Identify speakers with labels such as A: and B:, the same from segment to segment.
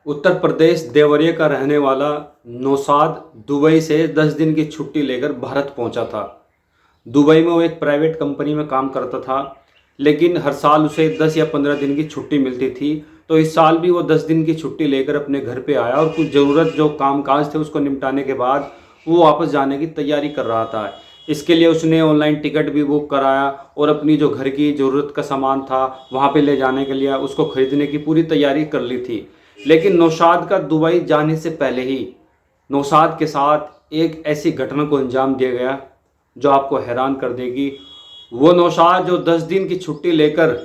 A: उत्तर प्रदेश देवरिया का रहने वाला नौशाद दुबई से 10 दिन की छुट्टी लेकर भारत पहुंचा था। दुबई में वो एक प्राइवेट कंपनी में काम करता था, लेकिन हर साल उसे 10 या 15 दिन की छुट्टी मिलती थी। तो इस साल भी वो 10 दिन की छुट्टी लेकर अपने घर पे आया और कुछ ज़रूरत जो कामकाज थे उसको निपटाने के बाद वो वापस जाने की तैयारी कर रहा था। इसके लिए उसने ऑनलाइन टिकट भी बुक कराया और अपनी जो घर की ज़रूरत का सामान था वहाँ पे ले जाने के लिए उसको ख़रीदने की पूरी तैयारी कर ली थी। लेकिन नौशाद का दुबई जाने से पहले ही नौशाद के साथ एक ऐसी घटना को अंजाम दिया गया जो आपको हैरान कर देगी। वो नौशाद जो 10 दिन की छुट्टी लेकर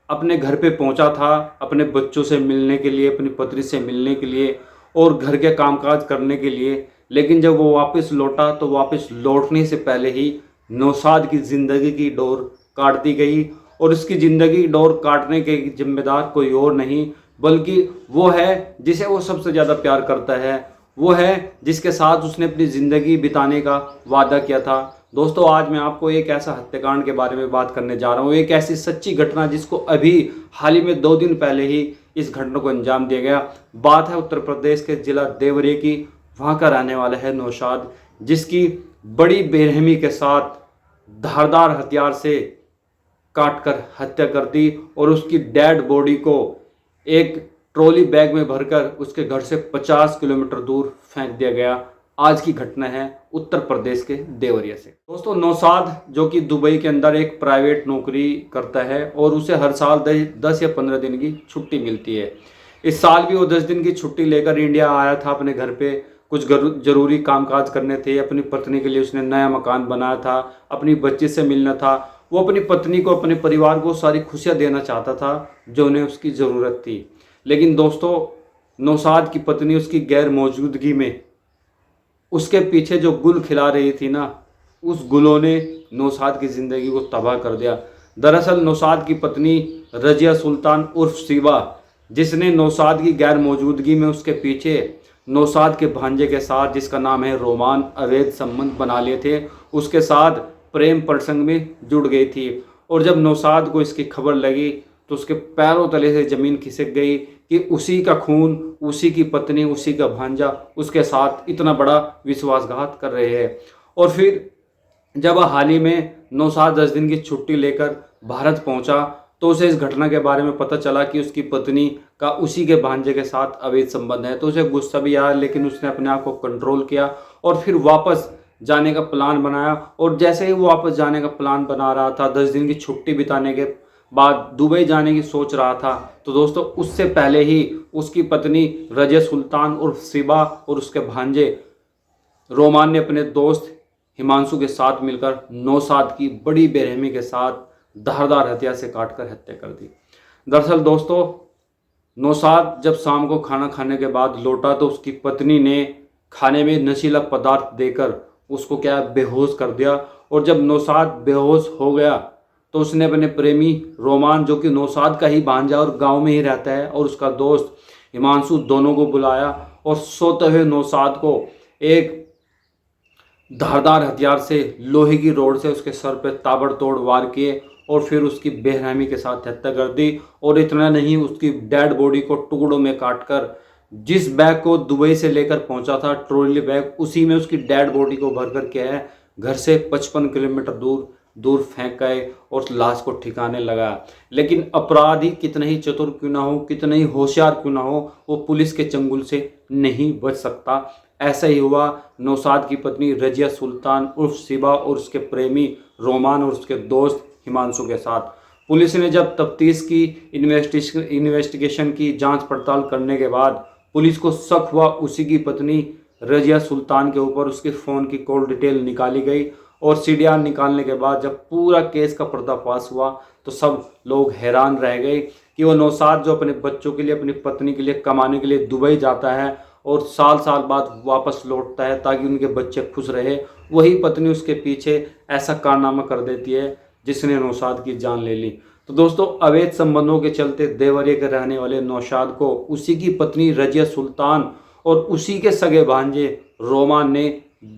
A: अपने घर पे पहुंचा था, अपने बच्चों से मिलने के लिए, अपनी पत्नी से मिलने के लिए और घर के कामकाज करने के लिए, लेकिन जब वो वापस लौटा तो वापस लौटने से पहले ही नौशाद की ज़िंदगी की डोर काट दी गई। और उसकी ज़िंदगी की डोर काटने के जिम्मेदार कोई और नहीं बल्कि वो है जिसे वो सबसे ज़्यादा प्यार करता है, वो है जिसके साथ उसने अपनी ज़िंदगी बिताने का वादा किया था। दोस्तों, आज मैं आपको एक ऐसा हत्याकांड के बारे में बात करने जा रहा हूँ, एक ऐसी सच्ची घटना जिसको अभी हाल ही में 2 दिन पहले ही इस घटना को अंजाम दिया गया। बात है उत्तर प्रदेश के जिला देवरिया की। वहाँ का रहने वाला है नौशाद, जिसकी बड़ी बेरहमी के साथ धारदार हथियार से काट कर हत्या कर दी और उसकी डेड बॉडी को एक ट्रॉली बैग में भरकर उसके घर से 50 किलोमीटर दूर फेंक दिया गया। आज की घटना है उत्तर प्रदेश के देवरिया से। दोस्तों, नौशाद जो कि दुबई के अंदर एक प्राइवेट नौकरी करता है और उसे हर साल 10 या 15 दिन की छुट्टी मिलती है। इस साल भी वो 10 दिन की छुट्टी लेकर इंडिया आया था अपने घर पे। कुछ जरूरी कामकाज करने थे। अपनी पत्नी के लिए उसने नया मकान बनाया था, अपनी बच्ची से मिलना था। वो अपनी पत्नी को, अपने परिवार को सारी खुशियाँ देना चाहता था जो उन्हें उसकी ज़रूरत थी। लेकिन दोस्तों, नौशाद की पत्नी उसकी गैर मौजूदगी में उसके पीछे जो गुल खिला रही थी ना, उस गुलों ने नौशाद की ज़िंदगी को तबाह कर दिया। दरअसल नौशाद की पत्नी रजिया सुल्तान उर्फ शिवा, जिसने नौशाद की गैर मौजूदगी में उसके पीछे नौशाद के भांजे के साथ, जिसका नाम है रोमान, अवैध संबंध बना लिए थे, उसके साथ प्रेम प्रसंग में जुड़ गई थी। और जब नौशाद को इसकी खबर लगी तो उसके पैरों तले से ज़मीन खिसक गई कि उसी का खून, उसी की पत्नी, उसी का भांजा उसके साथ इतना बड़ा विश्वासघात कर रहे हैं। और फिर जब हाल ही में नौशाद 10 दिन की छुट्टी लेकर भारत पहुंचा तो उसे इस घटना के बारे में पता चला कि उसकी पत्नी का उसी के भांजे के साथ अवैध संबंध है। तो उसे गुस्सा भी आया, लेकिन उसने अपने आप को कंट्रोल किया और फिर वापस जाने का प्लान बनाया। और जैसे ही वो वापस जाने का प्लान बना रहा था, 10 दिन की छुट्टी बिताने के बाद दुबई जाने की सोच रहा था, तो दोस्तों उससे पहले ही उसकी पत्नी रजिया सुल्तान उर्फ शिबा और उसके भांजे रोमान ने अपने दोस्त हिमांशु के साथ मिलकर नौशाद की बड़ी बेरहमी के साथ धारदार हथियार से काटकर हत्या कर दी। दरअसल दोस्तों, नौशाद जब शाम को खाना खाने के बाद लौटा तो उसकी पत्नी ने खाने में नशीला पदार्थ देकर उसको बेहोश कर दिया। और जब नौशाद बेहोश हो गया तो उसने अपने प्रेमी रोमान, जो कि नौशाद का ही भांजा और गांव में ही रहता है, और उसका दोस्त हिमांशु, दोनों को बुलाया और सोते हुए नौशाद को एक धारदार हथियार से, लोहे की रोड से उसके सर पे ताबड़तोड़ वार किए और फिर उसकी बेरहमी के साथ हत्या कर दी। और इतना नहीं, उसकी डेड बॉडी को टुकड़ों में काटकर जिस बैग को दुबई से लेकर पहुंचा था, ट्रॉली बैग, उसी में उसकी डेड बॉडी को भर कर क्या है, घर से 55 किलोमीटर दूर फेंक गए और लाश को ठिकाने लगा। लेकिन अपराधी कितना ही चतुर क्यों ना हो, कितना ही होशियार क्यों ना हो, वो पुलिस के चंगुल से नहीं बच सकता। ऐसा ही हुआ नौशाद की पत्नी रजिया सुल्तान उर्फ शिबा और उसके प्रेमी रोमान और उसके दोस्त हिमांशु के साथ। पुलिस ने जब तफ्तीश की, इन्वेस्टिगेशन की, जांच पड़ताल करने के बाद पुलिस को शक हुआ उसी की पत्नी रजिया सुल्तान के ऊपर। उसके फ़ोन की कॉल डिटेल निकाली गई और सीडीआर निकालने के बाद जब पूरा केस का पर्दाफाश हुआ तो सब लोग हैरान रह गए कि वो नौशाद जो अपने बच्चों के लिए, अपनी पत्नी के लिए कमाने के लिए दुबई जाता है और साल साल बाद वापस लौटता है ताकि उनके बच्चे खुश रहे, वही पत्नी उसके पीछे ऐसा कारनामा कर देती है जिसने नौशाद की जान ले ली। तो दोस्तों, अवैध संबंधों के चलते देवरिया के रहने वाले नौशाद को उसी की पत्नी रजिया सुल्तान और उसी के सगे भांजे रोमान ने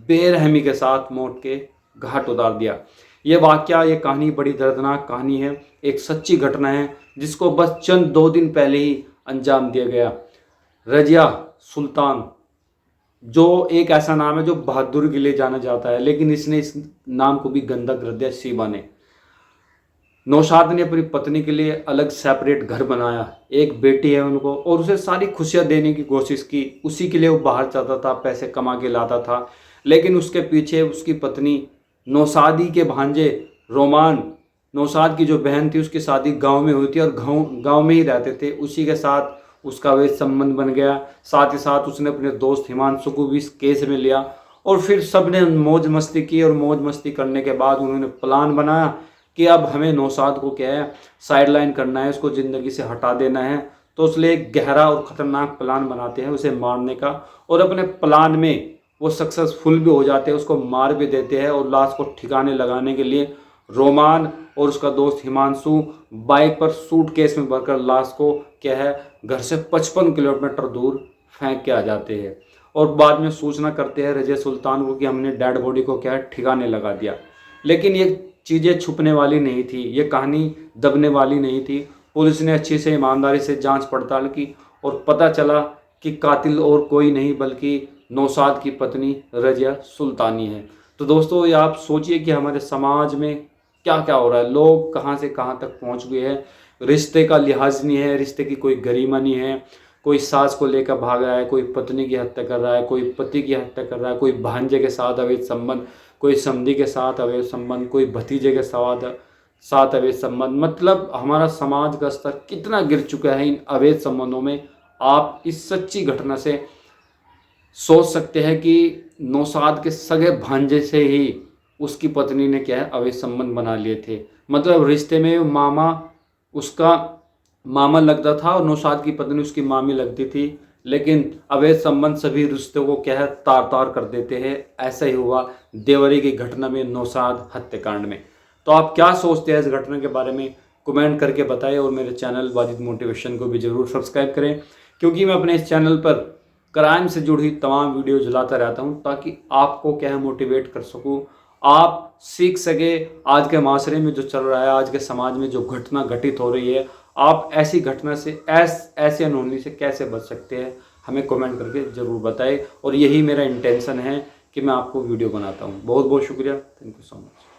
A: बेरहमी के साथ मौत के घाट उतार दिया। ये वाकया, ये कहानी बड़ी दर्दनाक कहानी है, एक सच्ची घटना है जिसको बस चंद 2 दिन पहले ही अंजाम दिया गया। रजिया सुल्तान, जो एक ऐसा नाम है जो बहादुर के लिए जाना जाता है, लेकिन इसने इस नाम को भी गंदा कर दिया शिबा ने। नौशाद ने अपनी पत्नी के लिए अलग सेपरेट घर बनाया, एक बेटी है उनको, और उसे सारी खुशियां देने की कोशिश की। उसी के लिए वो बाहर जाता था, पैसे कमा के लाता था, लेकिन उसके पीछे उसकी पत्नी नौशादी के भांजे रोमान, नौशाद की जो बहन थी, उसकी शादी गांव में हुई थी और गांव में ही रहते थे। उसी के साथ उसका अवैध संबंध बन गया। साथ ही साथ उसने अपने दोस्त हिमांशु को भी इस केस में लिया, और फिर सबने मौज मस्ती की, और मौज मस्ती करने के बाद उन्होंने प्लान बनाया कि अब हमें नौशाद को क्या है, साइडलाइन करना है, उसको ज़िंदगी से हटा देना है। तो इसलिए एक गहरा और ख़तरनाक प्लान बनाते हैं उसे मारने का, और अपने प्लान में वो सक्सेसफुल भी हो जाते हैं, उसको मार भी देते हैं। और लाश को ठिकाने लगाने के लिए रोमान और उसका दोस्त हिमांशु बाइक पर सूटकेस में भरकर लाश को क्या है, घर से 55 किलोमीटर दूर फेंक के आ जाते हैं, और बाद में सूचना करते हैं रजिया सुल्तान को कि हमने डेड बॉडी को क्या है, ठिकाने लगा दिया। लेकिन ये चीज़ें छुपने वाली नहीं थी, ये कहानी दबने वाली नहीं थी। पुलिस ने अच्छी से ईमानदारी से जांच पड़ताल की, और पता चला कि कातिल और कोई नहीं बल्कि नौशाद की पत्नी रजिया सुल्तानी है। तो दोस्तों, ये आप सोचिए कि हमारे समाज में क्या क्या हो रहा है, लोग कहाँ से कहाँ तक पहुँच गए हैं। रिश्ते का लिहाज नहीं है, रिश्ते की कोई गरिमा नहीं है। कोई सास को लेकर भाग रहा है, कोई पत्नी की हत्या कर रहा है, कोई पति की हत्या कर रहा है, कोई भांजे के साथ अवैध संबंध, कोई समधी के साथ अवैध संबंध, कोई भतीजे के साथ अवैध संबंध। मतलब हमारा समाज का स्तर कितना गिर चुका है इन अवैध संबंधों में। आप इस सच्ची घटना से सोच सकते हैं कि नौशाद के सगे भांजे से ही उसकी पत्नी ने क्या है, अवैध संबंध बना लिए थे। मतलब रिश्ते में मामा उसका मामा लगता था और नौशाद की पत्नी उसकी मामी लगती थी, लेकिन अवैध संबंध सभी रिश्तों को क्या है, तार तार कर देते हैं। ऐसा ही हुआ देवरी की घटना में, नौशाद हत्याकांड में। तो आप क्या सोचते हैं इस घटना के बारे में, कमेंट करके बताएं, और मेरे चैनल वाजिद मोटिवेशन को भी ज़रूर सब्सक्राइब करें, क्योंकि मैं अपने इस चैनल पर क्राइम से जुड़ी तमाम वीडियो लाता रहता हूं, ताकि आपको क्या है, मोटिवेट कर सकूं, आप सीख सके। आज के माशरे में जो चल रहा है, आज के समाज में जो घटना घटित हो रही है, आप ऐसी घटना से, ऐसे अनहोनी से कैसे बच सकते हैं, हमें कमेंट करके ज़रूर बताएं। और यही मेरा इंटेंशन है कि मैं आपको वीडियो बनाता हूँ। बहुत बहुत शुक्रिया, थैंक यू सो मच।